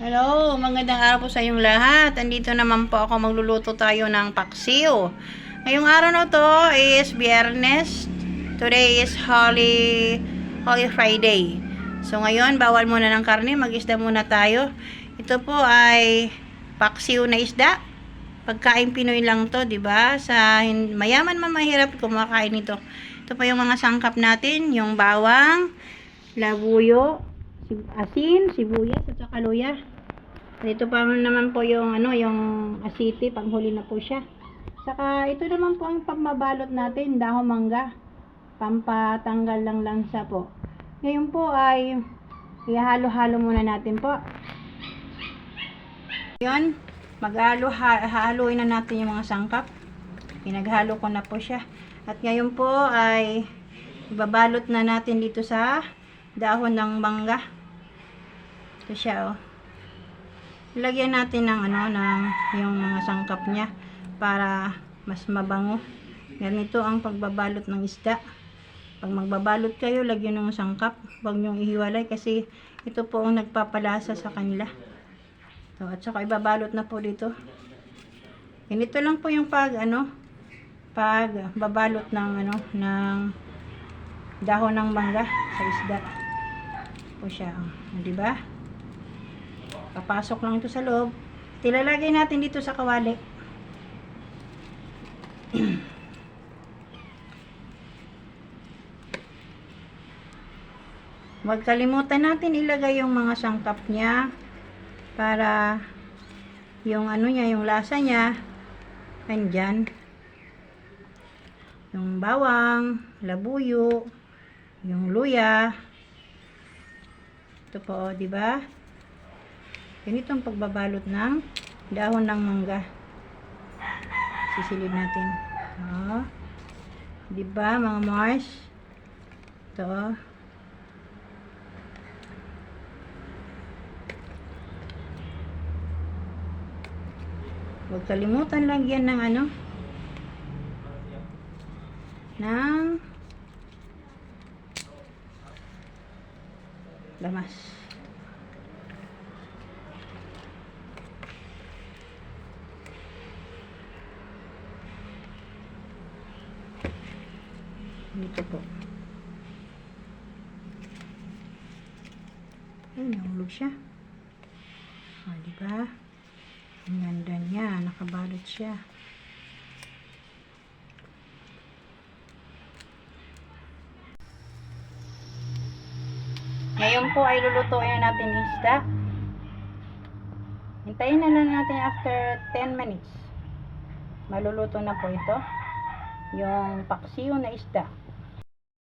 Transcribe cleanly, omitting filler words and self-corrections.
Hello, magandang araw po sa inyong lahat. Andito naman po ako, magluluto tayo ng paksiw. Ngayong araw na to is Biyernes. Today is Holy Friday. So ngayon, bawal muna ng karne, mag-isda muna tayo. Ito po ay paksiw na isda. Pagkain Pinoy lang to, 'di ba? Sa mayaman man mahirap kumakain ito. Ito po yung mga sangkap natin, yung bawang, labuyo, asin, sibuyas at saka luya. Ito pa naman po yung yung asiti, panghuli na po siya. Saka ito naman po ang pamabalot natin, dahon mangga. Pampatanggal lang lansa po. Ngayon po ay ihalo-halo muna natin po. Ngayon, haluin na natin yung mga sangkap. Pinaghalo ko na po siya. At ngayon po ay ibabalot na natin dito sa dahon ng mangga. Ito siya, oh. Lagyan natin ng yung mga sangkap niya para mas mabango. Ganito ang pagbabalot ng isda. Pag magbabalot kayo, lagyan ng sangkap. Huwag niyong ihiwalay kasi ito po ang nagpapalasa sa kanila. So, at saka ibabalot na po dito. Ganito lang po yung pagbabalot ng ng dahon ng mangga sa isda. Po siya, di ba? Papasok lang ito sa loob. Tilalagay natin dito sa kawali. Huwag kalimutan natin ilagay yung mga sangkap niya para yung niya, yung lasa niya andyan. Yung bawang, labuyo, yung luya. Ito po, di ba? Ganito ang pagbabalot ng dahon ng mangga. Sisilid natin. Oh. 'Di ba, mga Mars? Ito. Huwag kalimutan lagyan ng ng lamas. Dito po. Ay, nahulog siya. O, diba? Ang ganda niya. Nakabalot siya. Ngayon po ay lulutuin natin isda. Hintayin na lang natin after 10 minutes. Maluluto na po ito. Yung paksiw na isda.